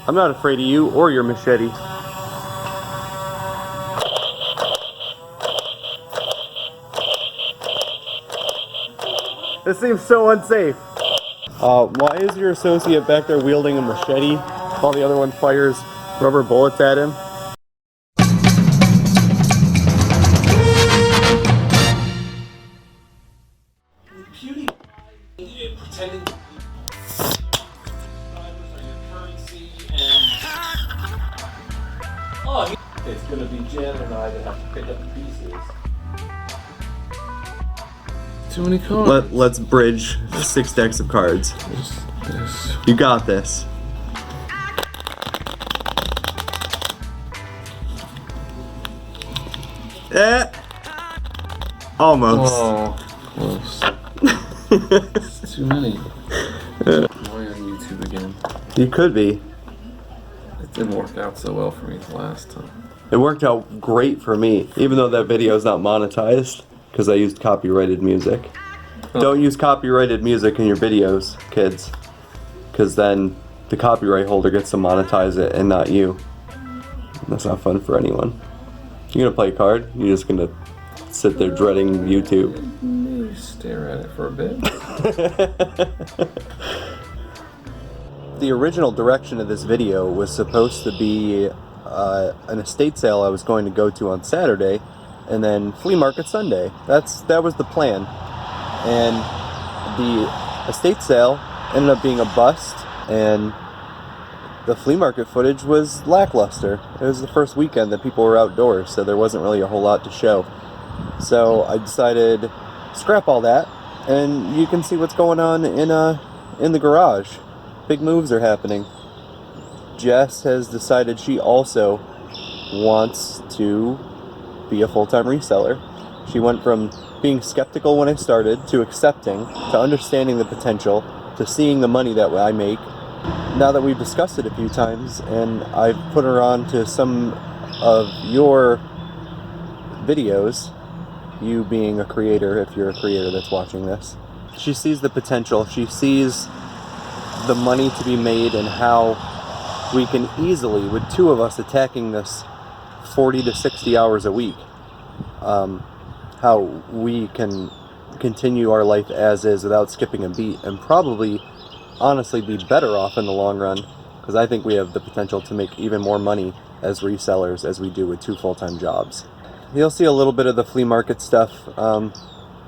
I'm not afraid of you or your machete. This seems so unsafe. Why is your associate back there wielding a machete while the other one fires rubber bullets at him? Pretending your currency and it's gonna be Jen and I that have to pick up the pieces. Too many cards. Let's bridge 6 decks of cards. You got this. Almost. Oh, close. It's too many. Am I on YouTube again? You could be. It didn't work out so well for me the last time. It worked out great for me, even though that video is not monetized, because I used copyrighted music. Oh. Don't use copyrighted music in your videos, kids, because then the copyright holder gets to monetize it and not you. That's not fun for anyone. You're gonna play a card, you're just gonna sit there dreading YouTube. Maybe stare at it for a bit. The original direction of this video was supposed to be an estate sale I was going to go to on Saturday, and then flea market Sunday. That was the plan. And the estate sale ended up being a bust, and the flea market footage was lackluster. It was the first weekend that people were outdoors, so there wasn't really a whole lot to show. So I decided scrap all that, and you can see what's going on in the garage. Big moves are happening. Jess has decided she also wants to be a full-time reseller. She went from being skeptical when I started to accepting, to understanding the potential, to seeing the money that I make. Now that we've discussed it a few times, and I've put her on to some of your videos, you being a creator, if you're a creator that's watching this, she sees the potential, she sees the money to be made, and how we can easily, with 2 of us attacking this 40 to 60 hours a week, how we can continue our life as is without skipping a beat, and probably honestly be better off in the long run, because I think we have the potential to make even more money as resellers as we do with 2 full-time jobs. You'll see a little bit of the flea market stuff.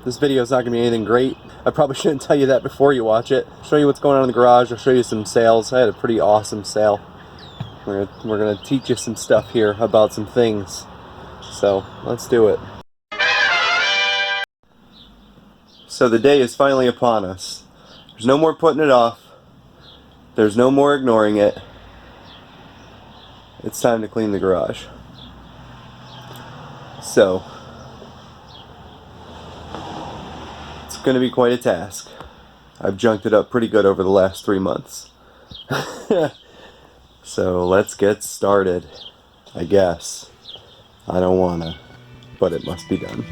This video is not going to be anything great. I probably shouldn't tell you that before you watch it. I'll show you what's going on in the garage. I'll show you some sales. I had a pretty awesome sale. We're going to teach you some stuff here about some things. So let's do it. So the day is finally upon us. There's no more putting it off. There's no more ignoring it. It's time to clean the garage. So it's going to be quite a task. I've junked it up pretty good over the last 3 months. So let's get started, I guess. I don't wanna, but it must be done.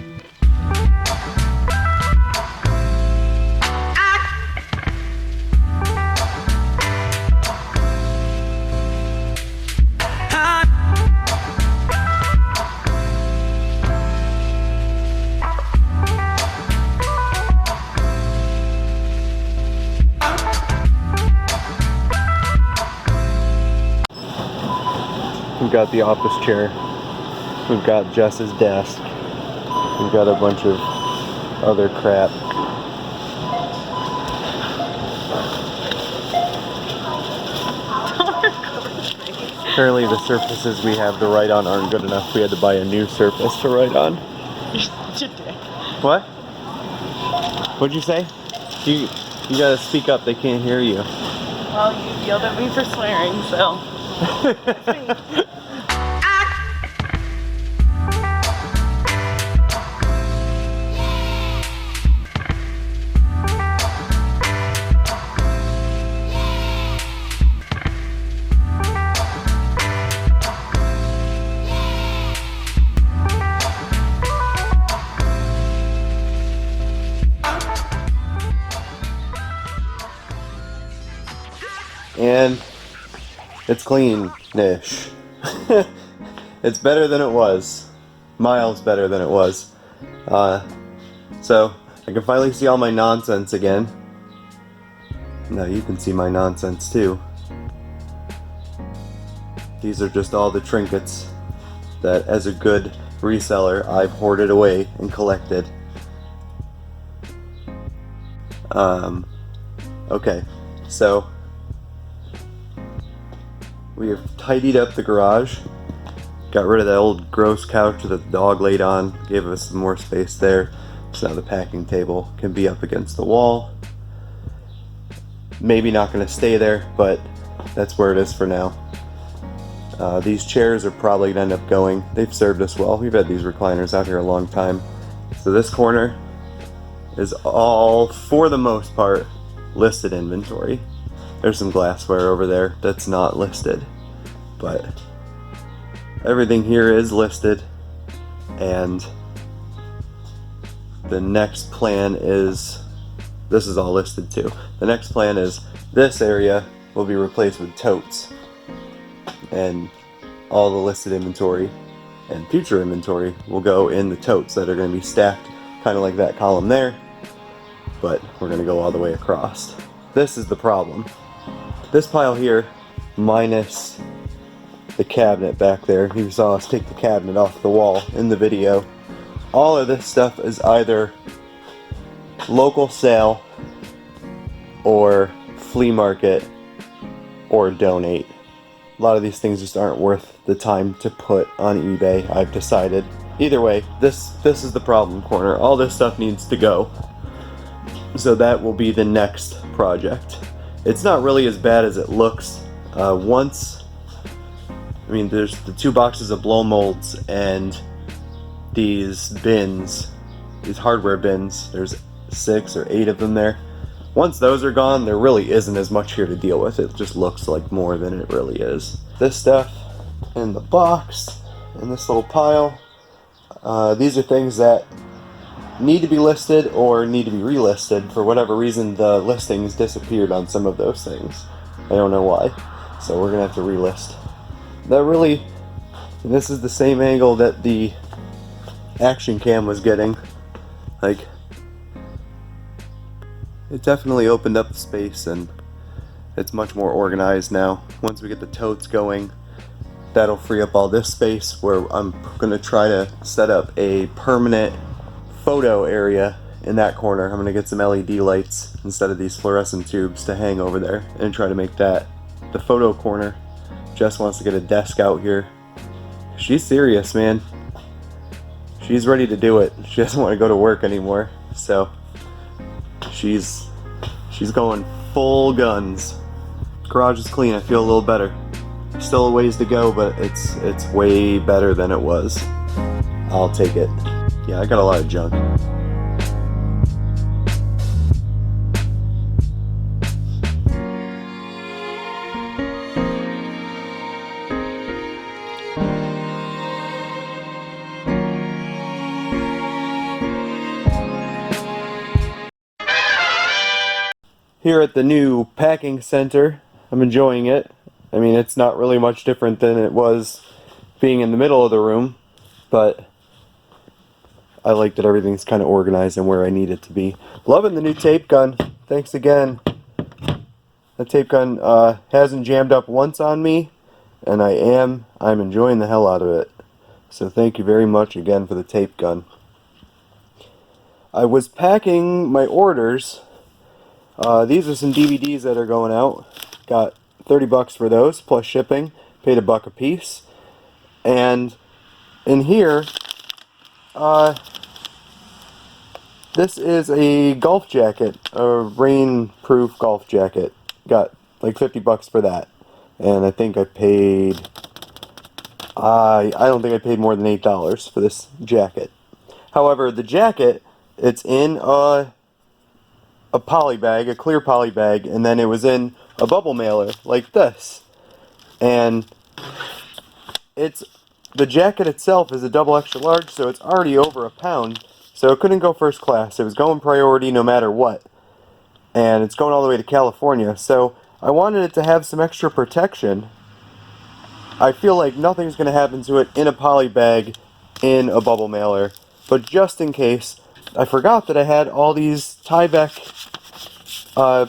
We've got the office chair. We've got Jess's desk. We've got a bunch of other crap. Apparently the surfaces we have to write on aren't good enough. We had to buy a new surface to write on. What? What'd you say? You gotta speak up, they can't hear you. Well, you yelled at me for swearing, so. And It's clean-ish. It's better than it was. Miles better than it was. So, I can finally see all my nonsense again. Now you can see my nonsense too. These are just all the trinkets that, as a good reseller, I've hoarded away and collected. Okay, so we have tidied up the garage, got rid of that old gross couch that the dog laid on, gave us some more space there, so now the packing table can be up against the wall. Maybe not going to stay there, but that's where it is for now. These chairs are probably going to end up going. They've served us well. We've had these recliners out here a long time. So this corner is all, for the most part, listed inventory. There's some glassware over there that's not listed, but everything here is listed, and the next plan is, this is all listed too. The next plan is this area will be replaced with totes, and all the listed inventory and future inventory will go in the totes that are going to be stacked kind of like that column there, but we're going to go all the way across. This is the problem. This pile here, minus the cabinet back there, you saw us take the cabinet off the wall in the video, all of this stuff is either local sale or flea market or donate. A lot of these things just aren't worth the time to put on eBay, I've decided. Either way, this is the problem corner. All this stuff needs to go. So that will be the next project. It's not really as bad as it looks. There's the 2 boxes of blow molds and these bins, these hardware bins. There's 6 or 8 of them there. Once those are gone, there really isn't as much here to deal with. It just looks like more than it really is. This stuff in the box, in this little pile, these are things that need to be listed or need to be relisted. For whatever reason, the listings disappeared on some of those things. I don't know why. So we're gonna have to relist. This is the same angle that the action cam was getting. Like, it definitely opened up the space and it's much more organized now. Once we get the totes going, that'll free up all this space where I'm going to try to set up a permanent photo area in that corner. I'm going to get some LED lights instead of these fluorescent tubes to hang over there and try to make that the photo corner. Jess wants to get a desk out here. She's serious, man. She's ready to do it. She doesn't want to go to work anymore, so she's going full guns. Garage is clean. I feel a little better. Still a ways to go, but it's way better than it was. I'll take it. Yeah, I got a lot of junk. Here at the new packing center, I'm enjoying it. I mean, it's not really much different than it was being in the middle of the room, but I like that everything's kind of organized and where I need it to be. Loving the new tape gun. Thanks again. The tape gun hasn't jammed up once on me, and I'm enjoying the hell out of it. So thank you very much again for the tape gun. I was packing my orders. These are some DVDs that are going out. Got 30 bucks for those, plus shipping. Paid $1 a piece. And in here, this is a golf jacket, a rain-proof golf jacket. Got like 50 bucks for that. And I think I paid, I don't think I paid more than $8 for this jacket. However, the jacket, it's in a poly bag, a clear poly bag, and then it was in a bubble mailer like this. And the jacket itself is a double extra large, so it's already over a pound, so it couldn't go first class. It was going priority no matter what. And it's going all the way to California, so I wanted it to have some extra protection, I feel like nothing's going to happen to it in a poly bag in a bubble mailer. But just in case, I forgot that I had all these Tyvek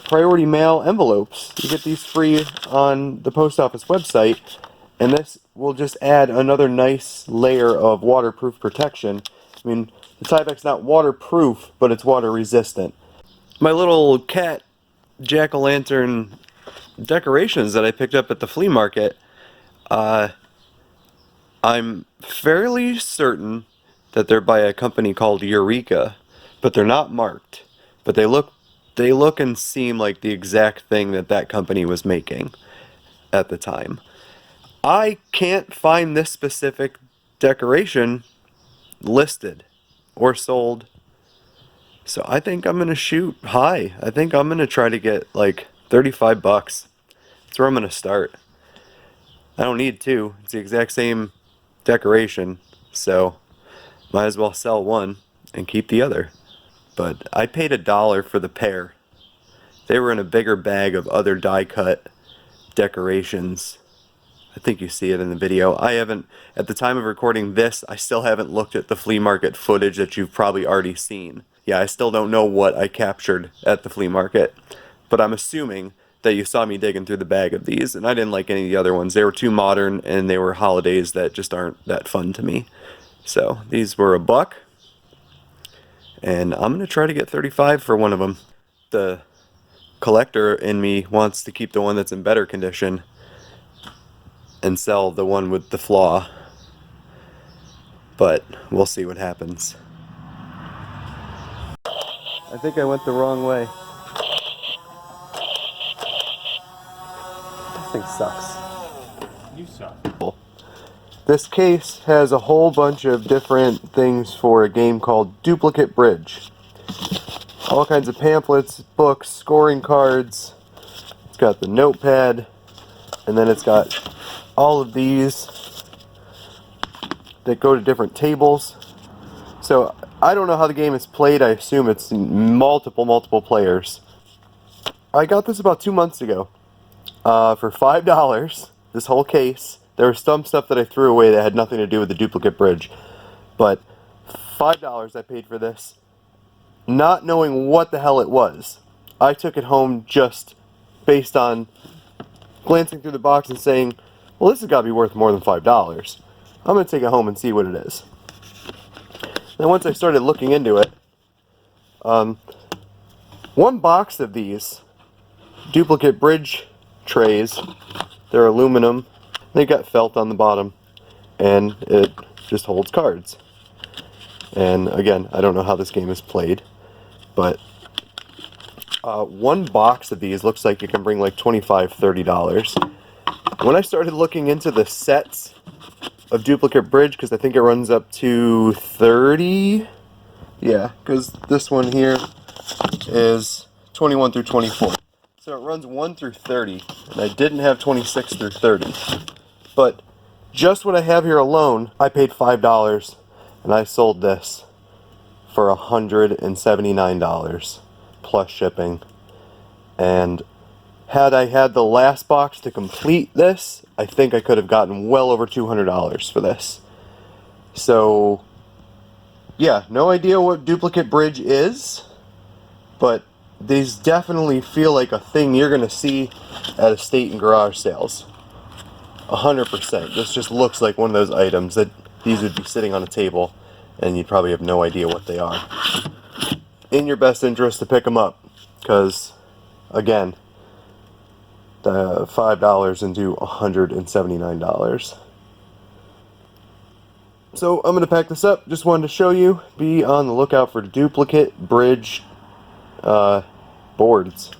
priority mail envelopes. You get these free on the post office website, and this will just add another nice layer of waterproof protection. I mean, the Tyvek's not waterproof, but it's water resistant. My little cat jack-o'-lantern decorations that I picked up at the flea market, I'm fairly certain that they're by a company called Eureka, but they're not marked. But they look and seem like the exact thing that that company was making at the time. I can't find this specific decoration listed or sold. So I think I'm gonna shoot high. I think I'm gonna try to get like 35 bucks. That's where I'm gonna start. I don't need two. It's the exact same decoration, so might as well sell one and keep the other. But I paid $1 for the pair. They were in a bigger bag of other die cut decorations. I think you see it in the video. I haven't, at the time of recording this, I still haven't looked at the flea market footage that you've probably already seen. Yeah, I still don't know what I captured at the flea market, but I'm assuming that you saw me digging through the bag of these, and I didn't like any of the other ones. They were too modern, and they were holidays that just aren't that fun to me. So these were $1, and I'm gonna try to get 35 for one of them. The collector in me wants to keep the one that's in better condition and sell the one with the flaw, but we'll see what happens. I think I went the wrong way. This thing sucks. You suck. This case has a whole bunch of different things for a game called Duplicate Bridge. All kinds of pamphlets, books, scoring cards. It's got the notepad, and then it's got all of these that go to different tables. So I don't know how the game is played. I assume it's multiple players. I got this about 2 months ago for $5. This whole case. There was some stuff that I threw away that had nothing to do with the Duplicate Bridge, but $5 I paid for this, not knowing what the hell it was. I took it home just based on glancing through the box and saying, well, this has got to be worth more than $5. I'm going to take it home and see what it is. Then once I started looking into it, one box of these Duplicate Bridge trays, they're aluminum, they got felt on the bottom, and it just holds cards. And again, I don't know how this game is played, but one box of these looks like you can bring like $25, $30. When I started looking into the sets of Duplicate Bridge, because I think it runs up to 30, yeah, because this one here is 21 through 24. So it runs 1 through 30, and I didn't have 26 through 30. But just what I have here alone, I paid $5, and I sold this for $179 plus shipping. And had I had the last box to complete this, I think I could have gotten well over $200 for this. So yeah, no idea what Duplicate Bridge is, but these definitely feel like a thing you're gonna see at estate and garage sales. 100%. This just looks like one of those items that these would be sitting on a table and you'd probably have no idea what they are. In your best interest to pick them up, because again, the $5 into $179. So I'm going to pack this up. Just wanted to show you. Be on the lookout for Duplicate Bridge boards.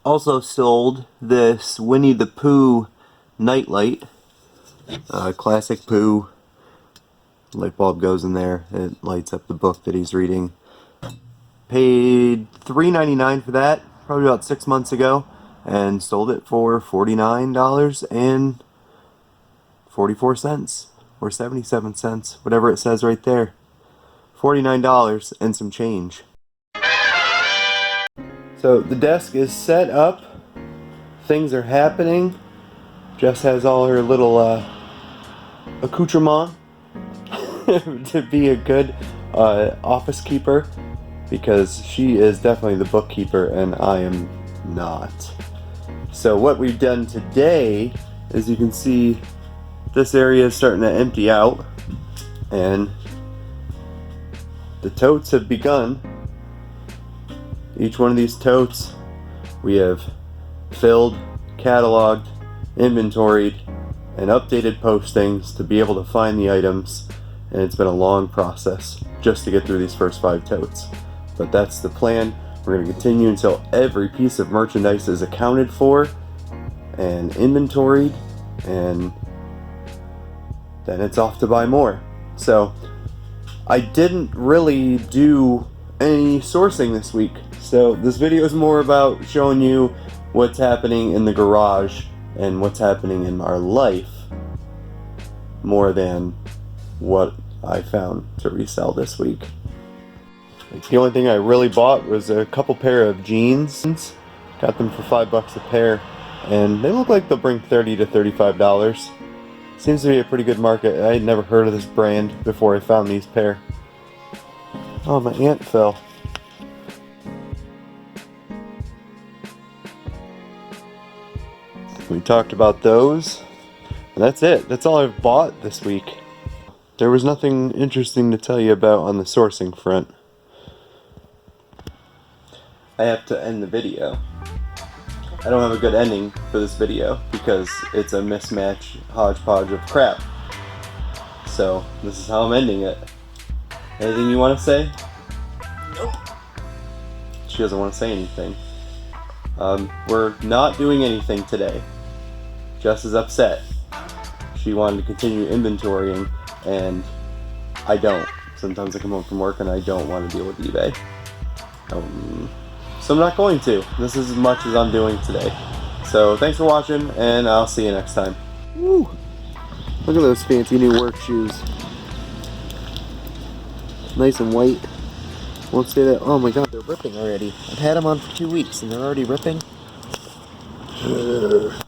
Also sold this Winnie the Pooh nightlight. Classic Pooh. Light bulb goes in there. It lights up the book that he's reading. Paid $3.99 for that, probably about 6 months ago, and sold it for $49.44 or 77 cents, whatever it says right there. $49 and some change. So the desk is set up, things are happening, Jess has all her little accoutrement to be a good office keeper, because she is definitely the bookkeeper and I am not. So what we've done today is, you can see this area is starting to empty out and the totes have begun. Each one of these totes we have filled, cataloged, inventoried, and updated postings to be able to find the items, and it's been a long process just to get through these first 5 totes. But that's the plan. We're going to continue until every piece of merchandise is accounted for and inventoried, and then it's off to buy more. So I didn't really do any sourcing this week, so this video is more about showing you what's happening in the garage and what's happening in our life, more than what I found to resell this week. The only thing I really bought was a couple pair of jeans. Got them for $5 a pair, and they look like they'll bring $30 to $35. Seems to be a pretty good market. I had never heard of this brand before I found these pair. Oh, my ant fell. We talked about those, and that's it. That's all I've bought this week. There was nothing interesting to tell you about on the sourcing front. I have to end the video. I don't have a good ending for this video because it's a mismatch hodgepodge of crap. So this is how I'm ending it. Anything you want to say? Nope. She doesn't want to say anything. We're not doing anything today. Jess is upset. She wanted to continue inventorying, and I don't. Sometimes I come home from work and I don't want to deal with eBay. So I'm not going to. This is as much as I'm doing today. So thanks for watching, and I'll see you next time. Woo! Look at those fancy new work shoes. Nice and white. Won't say that. Oh my god, they're ripping already. I've had them on for 2 weeks and they're already ripping. Ugh.